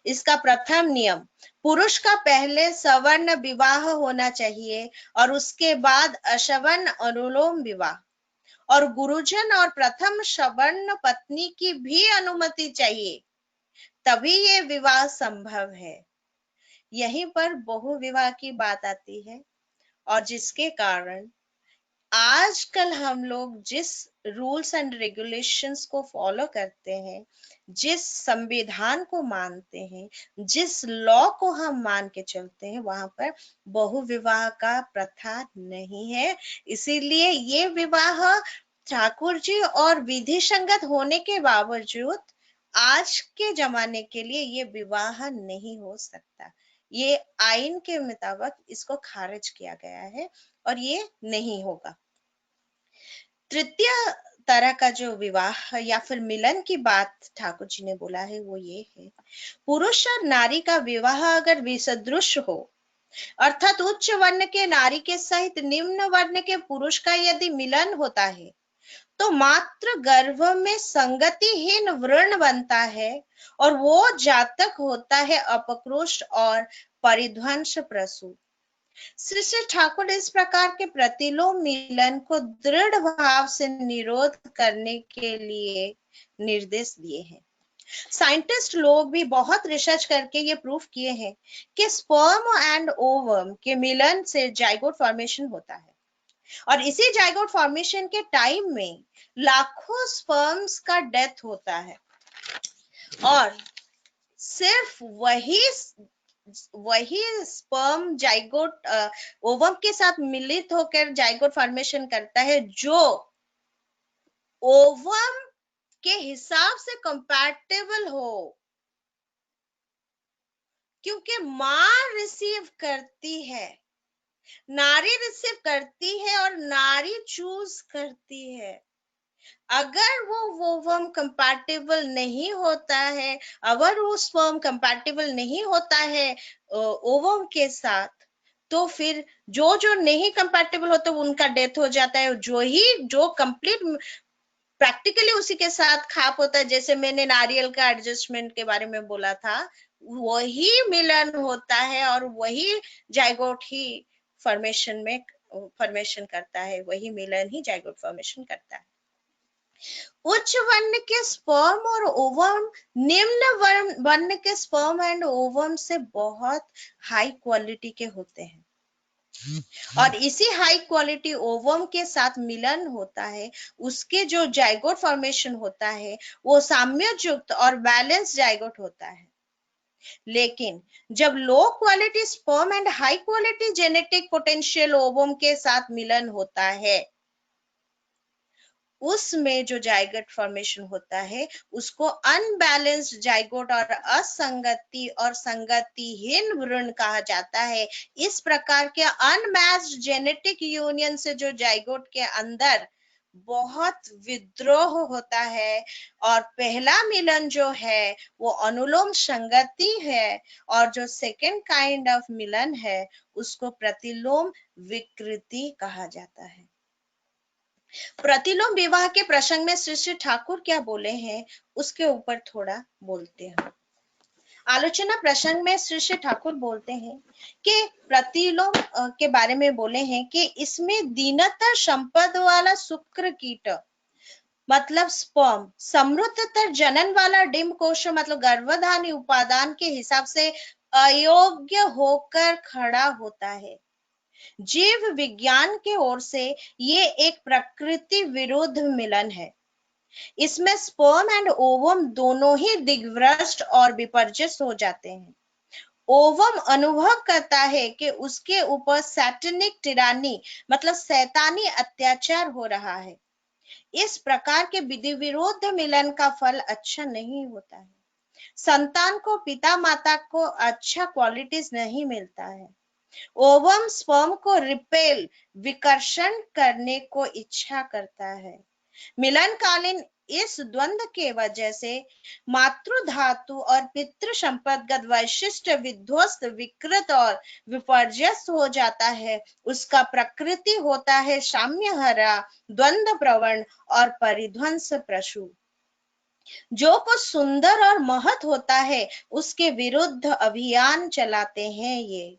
S3: इसका प्रथम नियम, पुरुष का पहले सवर्ण विवाह होना चाहिए और उसके बाद असवर्ण अनुलोम विवाह, और गुरुजन और प्रथम सवर्ण पत्नी की भी अनुमति चाहिए, तभी ये विवाह संभव है। यहीं पर बहु विवाह की बात आती है और जिसके कारण आजकल हम लोग जिस रूल्स एंड रेगुलेशंस को फॉलो करते हैं, जिस संविधान को मानते हैं, जिस लॉ को हम मान के चलते हैं, वहां पर बहु विवाह का प्रथा नहीं है। इसीलिए ये विवाह ठाकुर जी और विधि संगत होने के बावजूद आज के जमाने के लिए ये विवाह नहीं हो सकता। ये आइन के मुताबिक इसको खारिज किया गया है और ये नहीं होगा। तृतीय तरह का जो विवाह या फिर मिलन की बात ठाकुर जी ने बोला है वो ये है, पुरुष और नारी का विवाह अगर विसदृश हो, अर्थात उच्च वर्ण के नारी के सहित निम्न वर्ण के पुरुष का यदि मिलन होता है तो मात्र गर्भ में संगतिहीन वृण बनता है और वो जातक होता है अपकृष्ट और परिध्वंस प्रसूत। श्री श्री ठाकुर इस प्रकार के प्रतिलोम मिलन को दृढ़ भाव से निरोध करने के लिए निर्देश दिए हैं। साइंटिस्ट लोग भी बहुत रिसर्च करके ये प्रूफ किए हैं कि स्पर्म एंड ओवम के मिलन से जाइगोट फॉर्मेशन होता है, और इसी जाइगोट फॉर्मेशन के टाइम में लाखों स्पर्म्स का डेथ होता है, और सिर्फ वही स्पर्म जाइगोट ओवम के साथ मिलित होकर जाइगोट फॉर्मेशन करता है जो ओवम के हिसाब से कंपैटिबल हो, क्योंकि मां रिसीव करती है, नारी रिसीव करती है और नारी चूज करती है। अगर वो ओवम कंपैटिबल नहीं होता है, अगर वो स्पर्म कंपैटिबल नहीं होता है ओवम के साथ, तो फिर जो नहीं कंपैटिबल होता उनका डेथ हो जाता है। जो कंप्लीट प्रैक्टिकली उसी के साथ खाप होता है, जैसे मैंने नारियल का एडजस्टमेंट के बारे में बोला था, वही मिलन होता है और वही जाइगोट ही फॉर्मेशन करता है, वही मिलन ही जाइगोट फॉर्मेशन करता है। उच्च वर्ण के स्पर्म और ओवम निम्न वर्ण के स्पर्म एंड ओवम से बहुत हाई क्वालिटी के होते हैं, और इसी हाई क्वालिटी ओवम के साथ मिलन होता है, उसके जो जाइगोट फॉर्मेशन होता है वो साम्ययुक्त और बैलेंस जाइगोट होता है। लेकिन जब low quality sperm and high quality genetic potential ovum के साथ मिलन होता है, उसमें जो जाइगोट फॉर्मेशन होता है उसको अनबैलेंस्ड जाइगोट और असंगति और संगतिहीन भ्रूण कहा जाता है। इस प्रकार के अनमैच्ड जेनेटिक यूनियन से जो जाइगोट के अंदर बहुत विद्रोह होता है, और पहला मिलन जो है वो अनुलोम संगति है, और जो सेकेंड काइंड ऑफ मिलन है उसको प्रतिलोम विकृति कहा जाता है। प्रतिलोम विवाह के प्रसंग में श्री श्री ठाकुर क्या बोले हैं उसके ऊपर थोड़ा बोलते हैं। आलोचना प्रसंग में श्री श्री ठाकुर बोलते हैं कि प्रतिलोम के बारे में बोले हैं कि इसमें दीनतर संपद वाला शुक्र कीट मतलब स्पर्म, समृद्धतर जनन वाला डिंब कोश मतलब गर्भधानी उपादान के हिसाब से अयोग्य होकर खड़ा होता है। जीव विज्ञान के ओर से ये एक प्रकृति विरुद्ध मिलन है। इसमें स्पर्म एंड ओवम दोनों ही दिग्भ्रष्ट और विपर्जित हो जाते हैं। ओवम अनुभव करता है कि उसके ऊपर सैटनिक टिरानी मतलब शैतानी अत्याचार हो रहा है। इस प्रकार के विधि विरुद्ध मिलन का फल अच्छा नहीं होता है। संतान को पिता माता को अच्छा क्वालिटीज नहीं मिलता है। ओवम स्पर्म को रिपेल विकर्षण करने को इच्छा करता है। मिलनकालीन इस द्वंद्व के वजह से मातृ धातु और पितृ संपदगत वैशिष्ट विध्वस्त विकृत और विपर्यस्त हो जाता है। उसका प्रकृति होता है साम्यहरा, द्वंद्व प्रवण और परिध्वंस प्रसू। जो कुछ सुंदर और महत होता है उसके विरुद्ध अभियान चलाते हैं ये।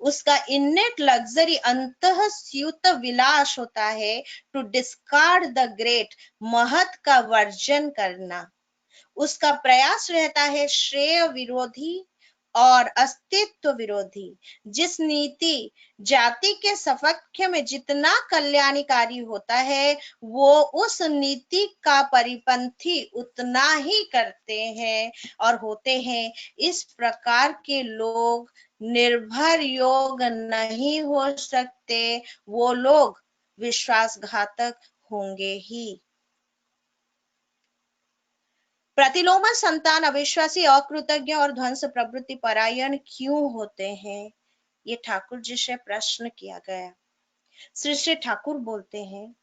S3: उसका इन्नेट लग्जरी अंतःस्यूत विलास होता है टू डिस्कार्ड द ग्रेट, महत का वर्जन करना। उसका प्रयास रहता है श्रेय विरोधी और अस्तित्व विरोधी। जिस नीति जाति के सपक्ष में जितना कल्याणकारी होता है वो उस नीति का परिपंथी उतना ही करते हैं और होते हैं। इस प्रकार के लोग निर्भर योग नहीं हो सकते, वो लोग विश्वासघातक होंगे ही। प्रतिलोमन संतान अविश्वासी, अकृतज्ञ और ध्वंस प्रवृत्ति परायण क्यों होते हैं, ये ठाकुर जी से प्रश्न किया गया। श्री श्री ठाकुर बोलते हैं,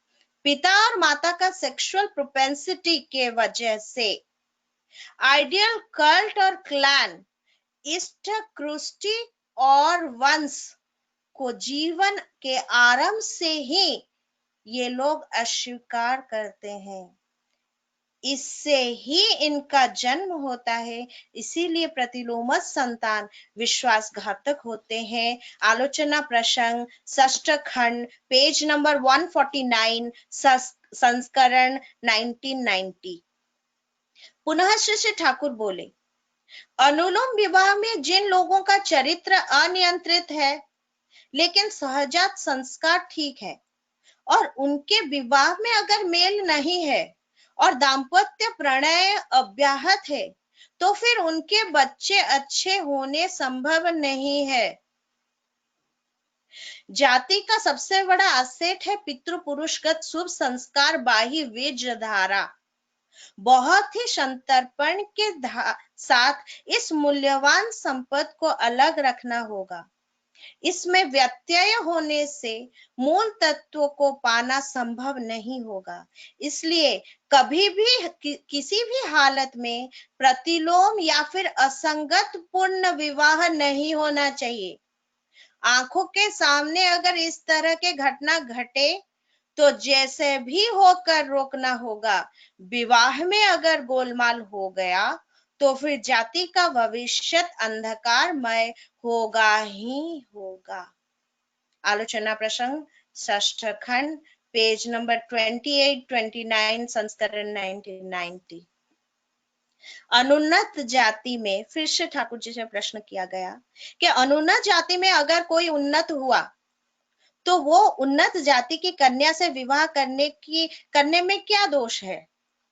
S3: पिता और माता का सेक्सुअल प्रोपेंसिटी के वजह से आइडियल कल्ट और क्लैन, इष्ट कृष्टि और वंश को जीवन के आरंभ से ही ये लोग अस्वीकार करते हैं। इससे ही इनका जन्म होता है। इसीलिए प्रतिलोमस संतान विश्वासघातक होते हैं। आलोचना प्रसंग षष्ठ खंड पेज नंबर 149 संस्करण 1990। पुनः श्री श्री ठाकुर बोले, अनुलोम विवाह में जिन लोगों का चरित्र अनियंत्रित है लेकिन सहजात संस्कार ठीक है और उनके विवाह में अगर मेल नहीं है और दाम्पत्य प्रणय अव्याहत है तो फिर उनके बच्चे अच्छे होने संभव नहीं है। जाति का सबसे बड़ा असेट है पितृपुरुषगत शुभ संस्कार बाही वीर्य धारा। बहुत ही संतर्पण के साथ इस मूल्यवान संपद को अलग रखना होगा। इसमें व्यत्यय होने से मूल तत्व को पाना संभव नहीं होगा। इसलिए कभी भी किसी भी हालत में प्रतिलोम या फिर असंगत पूर्ण विवाह नहीं होना चाहिए। आंखों के सामने अगर इस तरह के घटना घटे तो जैसे भी होकर रोकना होगा। विवाह में अगर गोलमाल हो गया तो फिर जाति का भविष्य अंधकारमय होगा ही होगा। आलोचना प्रसंग षष्ठ खंड, पेज नंबर 28-29, संस्करण 1990। अनुन्नत जाति में फिर से ठाकुर जी से प्रश्न किया गया कि अनुन्नत जाति में अगर कोई उन्नत हुआ तो वो उन्नत जाति की कन्या से विवाह करने में क्या दोष है?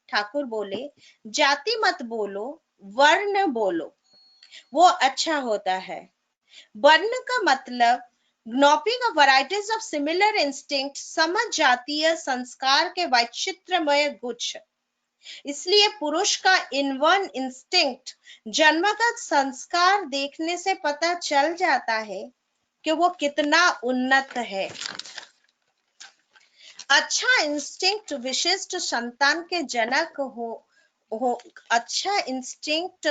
S3: ठाकुर बोले, जाति मत बोलो, वर्ण बोलो, वो अच्छा होता है। वर्ण का मतलब grouping of varieties of similar instinct, समझ जातीय संस्कार के वैचित्र्यमय गुच्छ। इसलिए पुरुष का इनवर्न इंस्टिंक्ट, जन्मगत संस्कार देखने से पता चल जाता है कि वो कितना उन्नत है। अच्छा इंस्टिंक्ट विशिष्ट संतान के जनक हो अच्छा इंस्टिंक्ट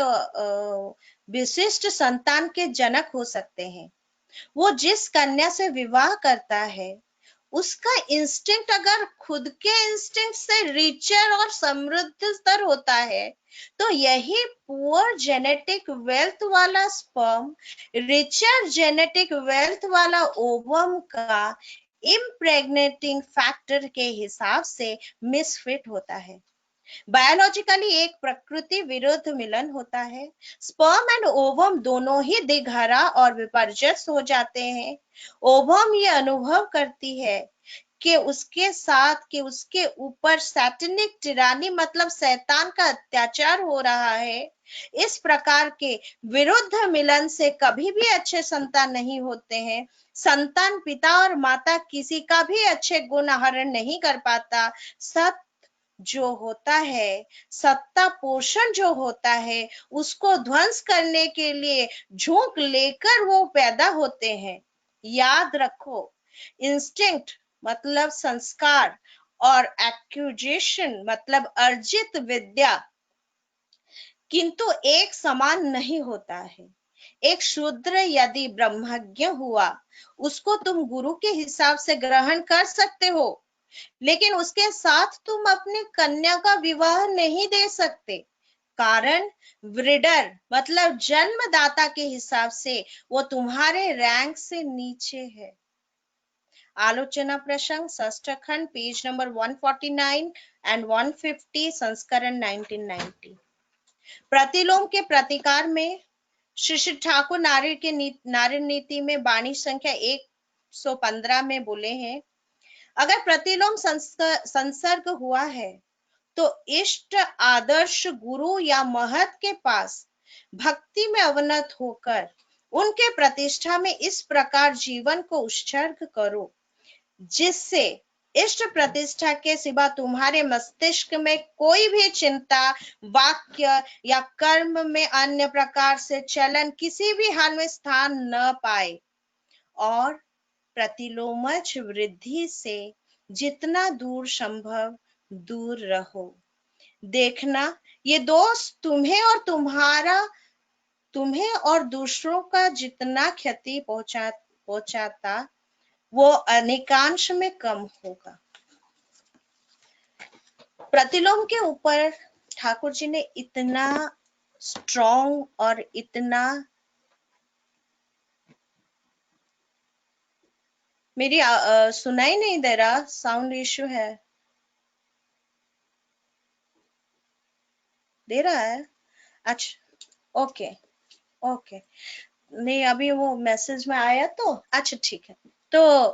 S3: विशिष्ट संतान के जनक हो सकते हैं। वो जिस कन्या से विवाह करता है उसका इंस्टिंक्ट अगर खुद के इंस्टिंक्ट से रिचर और समृद्धतर होता है तो यही पुअर जेनेटिक वेल्थ वाला स्पर्म रिचर जेनेटिक वेल्थ वाला ओवम का इम्प्रेग्नेटिंग फैक्टर के हिसाब से मिसफिट होता है। बायोलॉजिकली एक प्रकृति विरुद्ध मिलन होता है। स्पर्म एंड ओवम दोनों ही दिघरा और विपर्जस हो जाते हैं। ओवम ये अनुभव करती है कि उसके ऊपर सैटनिक टिरानी मतलब शैतान का अत्याचार हो रहा है। इस प्रकार के विरुद्ध मिलन से कभी भी अच्छे संतान नहीं होते हैं। संतान पिता और माता किसी का भी अच्छे गुण आहरण नहीं कर पाता। जो होता है, सत्ता पोषण जो होता है, उसको ध्वंस करने के लिए झोंक लेकर वो पैदा होते हैं। याद रखो, इंस्टिंक्ट मतलब संस्कार और एक्विजिशन मतलब अर्जित विद्या किंतु एक समान नहीं होता है। एक शूद्र यदि ब्रह्मज्ञ हुआ उसको तुम गुरु के हिसाब से ग्रहण कर सकते हो, लेकिन उसके साथ तुम अपनी कन्या का विवाह नहीं दे सकते, कारण ब्रीडर मतलब जन्मदाता के हिसाब से वो तुम्हारे रैंक से नीचे है। आलोचना प्रसंग षष्ठ खंड, पेज नंबर 149 एंड 150, संस्करण 1990। प्रतिलोम के प्रतिकार में श्री श्री ठाकुर नारी नीति में वाणी संख्या 115 में बोले हैं, अगर प्रतिलोम संसर्ग हुआ है तो इष्ट आदर्श गुरु या महत के पास भक्ति में अवनत होकर उनके प्रतिष्ठा में इस प्रकार जीवन को उत्सर्ग करो जिससे इष्ट प्रतिष्ठा के सिवा तुम्हारे मस्तिष्क में कोई भी चिंता, वाक्य या कर्म में अन्य प्रकार से चलन किसी भी हाल में स्थान न पाए और प्रतिलोमज वृद्धि से जितना दूर संभव दूर रहो। देखना, ये दोष तुम्हें और दूसरों का जितना क्षति पहुंचाता वो अनेकांश में कम होगा। प्रतिलोम के ऊपर ठाकुर जी ने इतना स्ट्रॉन्ग और इतना मेरी सुनाई नहीं दे रहा, साउंड इश्यू है। दे रहा है? अच्छा, ओके ओके, नहीं अभी वो मैसेज में आया तो अच्छा ठीक है। तो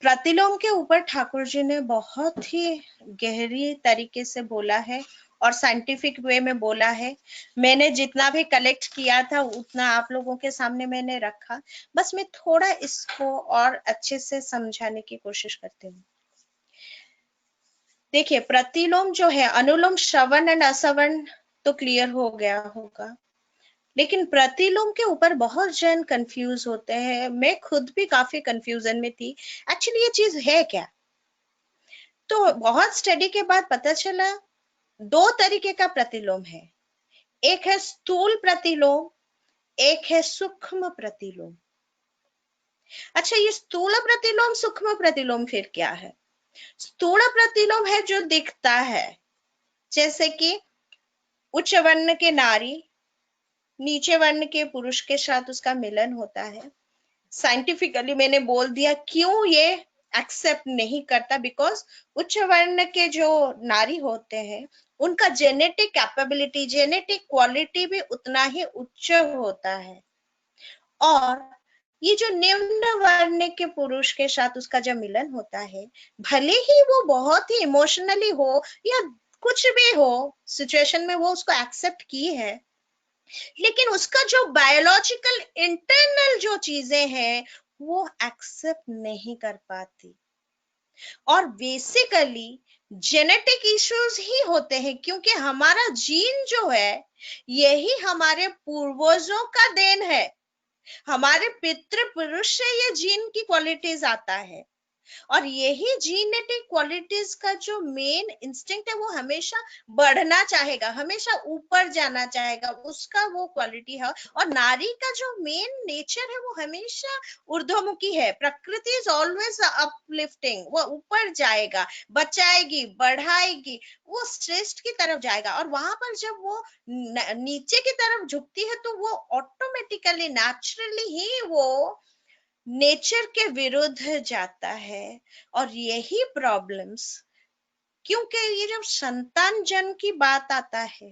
S3: प्रतिलोम के ऊपर ठाकुर जी ने बहुत ही गहरी तरीके से बोला है और साइंटिफिक वे में बोला है। मैंने जितना भी कलेक्ट किया था उतना आप लोगों के सामने मैंने रखा, बस मैं थोड़ा इसको और अच्छे से समझाने की कोशिश करती हूँ। देखिए, प्रतिलोम जो है, अनुलोम श्रवण एंड असवर्ण तो क्लियर हो गया होगा, लेकिन प्रतिलोम के ऊपर बहुत जन कंफ्यूज होते हैं। मैं खुद भी काफी कंफ्यूजन में थी, एक्चुअली ये चीज है क्या। तो बहुत स्टडी के बाद पता चला 2 तरीके का प्रतिलोम है, एक है स्थूल प्रतिलोम, एक है सूक्ष्म प्रतिलोम। अच्छा, ये स्थूल प्रतिलोम सूक्ष्म प्रतिलोम फिर क्या है? स्थूल प्रतिलोम है जो दिखता है, जैसे कि उच्च वर्ण के नारी नीचे वर्ण के पुरुष के साथ उसका मिलन होता है। साइंटिफिकली मैंने बोल दिया क्यों ये एक्सेप्ट नहीं करता, बिकॉज उच्च वर्ण के जो नारी होते हैं उनका जेनेटिक कैपेबिलिटी, जेनेटिक क्वालिटी भी उतना ही उच्च होता है। और ये जो निम्न वर्ण के पुरुष के साथ उसका जब मिलन होता है, भले ही वो बहुत ही इमोशनली हो या कुछ भी हो सिचुएशन में वो उसको एक्सेप्ट की है, लेकिन उसका जो बायोलॉजिकल इंटरनल जो चीजें हैं वो एक्सेप्ट नहीं कर पाती। और बेसिकली जेनेटिक इश्यूज ही होते हैं, क्योंकि हमारा जीन जो है यही हमारे पूर्वजों का देन है। हमारे पितृ पुरुष से ये जीन की क्वालिटीज आता है, और यही जीनेटिक क्वालिटीज का जो मेन इंस्टिंक्ट है वो हमेशा बढ़ना चाहेगा, हमेशा ऊपर जाना चाहेगा, उसका वो क्वालिटी है। और नारी का जो मेन नेचर है वो हमेशा ऊर्ध्वमुखी है। प्रकृति इज ऑलवेज अपलिफ्टिंग, वो ऊपर जाएगा, बचाएगी, बढ़ाएगी, वो श्रेष्ठ की तरफ जाएगा। और वहां पर जब वो नीचे की तरफ झुकती है तो वो ऑटोमेटिकली नेचुरली ही वो नेचर के विरुद्ध जाता है। और यही प्रॉब्लम्स, क्योंकि ये जब संतान जन्म की बात आता है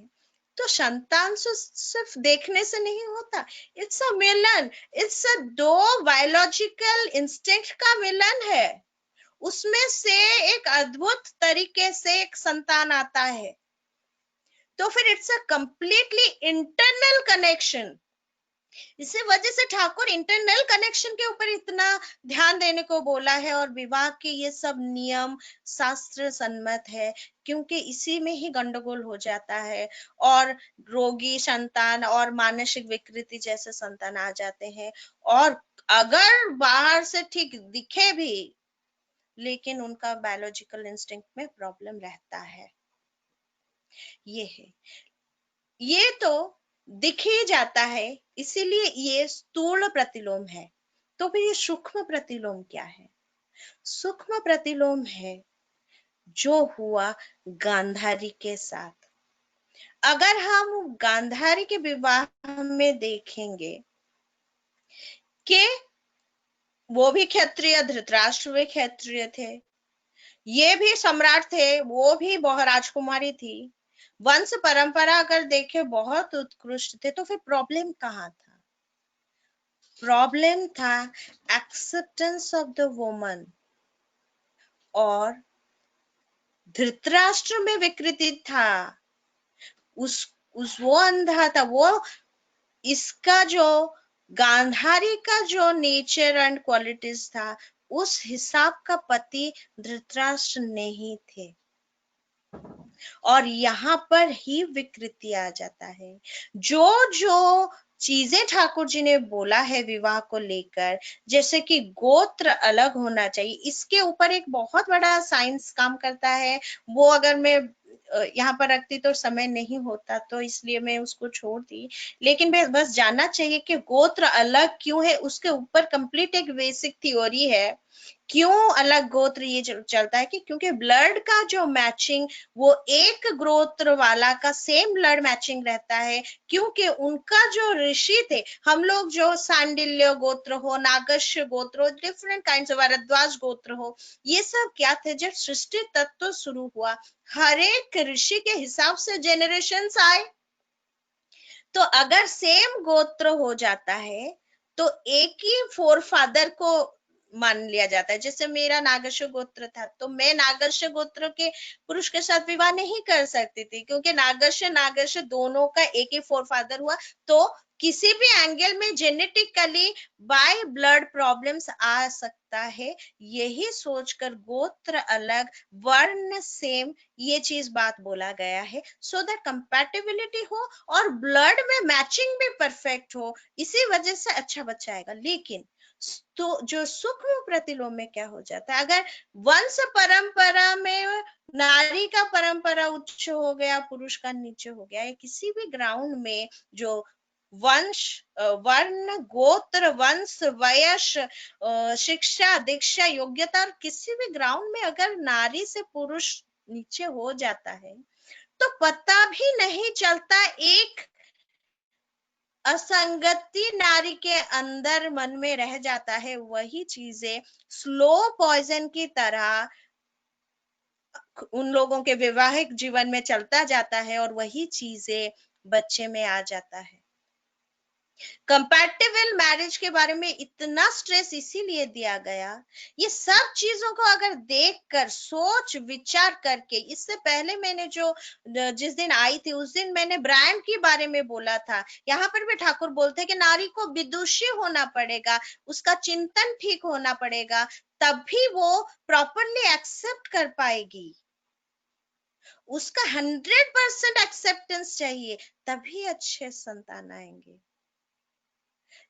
S3: तो संतान सिर्फ देखने से नहीं होता, it's a Milan, it's a 2 biological instinct का मिलन है। उसमें से एक अद्भुत तरीके से एक संतान आता है, तो फिर it's a completely internal connection. इसी वजह से ठाकुर इंटरनल कनेक्शन के ऊपर इतना ध्यान देने को बोला है, और विवाह के ये सब नियम शास्त्र सम्मत है, क्योंकि इसी में ही गंडगोल हो जाता है और रोगी संतान और मानसिक विकृति जैसे संतान आ जाते हैं। और अगर बाहर से ठीक दिखे भी, लेकिन उनका बायोलॉजिकल इंस्टिंक्ट में प्रॉब्लम रहता है। ये है, ये तो दिख ही जाता है, इसीलिए ये स्थूल प्रतिलोम है। तो फिर ये सूक्ष्म प्रतिलोम क्या है? सूक्ष्म प्रतिलोम है जो हुआ गांधारी के साथ। अगर हम गांधारी के विवाह में देखेंगे कि वो भी क्षत्रिय, धृतराष्ट्र भी क्षत्रिय थे, ये भी सम्राट थे, वो भी बहुत राजकुमारी थी, वंश परंपरा अगर देखे बहुत उत्कृष्ट थे, तो फिर प्रॉब्लम कहाँ था? प्रॉब्लम था एक्सेप्टेंस ऑफ द वुमन। और धृतराष्ट्र में विकृति था, उस वो अंधा था, वो इसका जो गांधारी का जो नेचर एंड क्वालिटीज था उस हिसाब का पति धृतराष्ट्र नहीं थे। और यहाँ पर ही विकृति आ जाता है। जो जो चीजें ठाकुर जी ने बोला है विवाह को लेकर, जैसे कि गोत्र अलग होना चाहिए, इसके ऊपर एक बहुत बड़ा साइंस काम करता है। वो अगर मैं यहाँ पर रखती तो समय नहीं होता, तो इसलिए मैं उसको छोड़ दी। लेकिन बस जानना चाहिए कि गोत्र अलग क्यों है, उसके ऊपर कंप्लीट एक बेसिक थ्योरी है क्यों अलग गोत्र ये चलता है कि क्योंकि ब्लड का जो मैचिंग वो एक गोत्र वाला का सेम ब्लड मैचिंग रहता है, क्योंकि उनका जो ऋषि थे, हम लोग जो सांडिल्य गोत्र हो, नागस्य गोत्र हो, डिफरेंट काइंड्स ऑफ भारद्वाज गोत्र हो, ये सब क्या थे, जब सृष्टि तत्व शुरू हुआ हर एक ऋषि के हिसाब से जेनरेशंस आए। तो अगर सेम गोत्र हो जाता है तो एक ही फोर फादर को मान लिया जाता है। जैसे मेरा नागस्य गोत्र था तो मैं नागस्य गोत्र के पुरुष के साथ विवाह नहीं कर सकती थी, क्योंकि नागस्य दोनों का एक ही फोर फादर हुआ। तो किसी भी एंगल में जेनेटिकली बाय ब्लड प्रॉब्लम्स आ सकता है। यही सोचकर गोत्र अलग वर्ण सेम ये चीज बात बोला गया है, सो दैट कंपैटिबिलिटी हो और ब्लड में मैचिंग भी परफेक्ट हो, इसी वजह से अच्छा बच्चा आएगा। लेकिन तो जो सूक्ष्म प्रतिलोम में क्या हो जाता है, अगर वंश परंपरा में नारी का परंपरा उच्च हो गया, पुरुष का नीचे हो गया, या किसी भी ग्राउंड में जो वंश वर्ण गोत्र वंश वयस शिक्षा दीक्षा योग्यता और किसी भी ग्राउंड में अगर नारी से पुरुष नीचे हो जाता है तो पता भी नहीं चलता, एक असंगति नारी के अंदर मन में रह जाता है। वही चीजें स्लो पॉइजन की तरह उन लोगों के वैवाहिक जीवन में चलता जाता है और वही चीजें बच्चे में आ जाता है। कंपैटिबल मैरिज के बारे में इतना स्ट्रेस इसीलिए दिया गया। ये सब चीजों को अगर देखकर सोच विचार करके, इससे पहले मैंने जो जिस दिन आई थी उस दिन मैंने ब्रायन के बारे में बोला था, यहाँ पर भी ठाकुर बोलते हैं कि नारी को विदुषी होना पड़ेगा, उसका चिंतन ठीक होना पड़ेगा, तभी वो प्रॉपरली एक्सेप्ट कर पाएगी। उसका 100% एक्सेप्टेंस चाहिए, तभी अच्छे संतान आएंगे।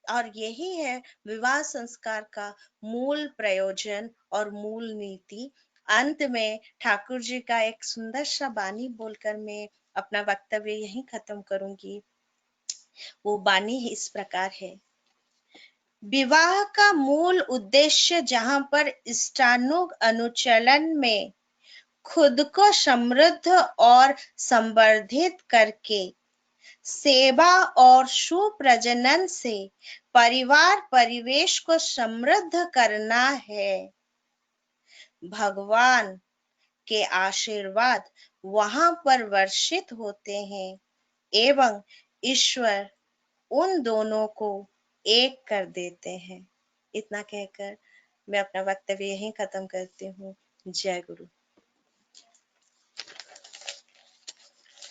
S3: और यही है विवाह संस्कार का मूल प्रयोजन और मूल नीति। अंत में ठाकुर जी का एक सुंदर सा बानी बोलकर मैं अपना वक्तव्य यहीं खत्म करूंगी। वो बानी इस प्रकार है। विवाह का मूल उद्देश्य जहां पर इष्टानुग अनुचलन में खुद को समृद्ध और संवर्धित करके सेवा और सुप्रजनन से परिवार परिवेश को समृद्ध करना है, भगवान के आशीर्वाद वहां पर वर्षित होते हैं एवं ईश्वर उन दोनों को एक कर देते हैं। इतना कहकर मैं अपना वक्तव्य यहीं खत्म करती हूँ। जय गुरु।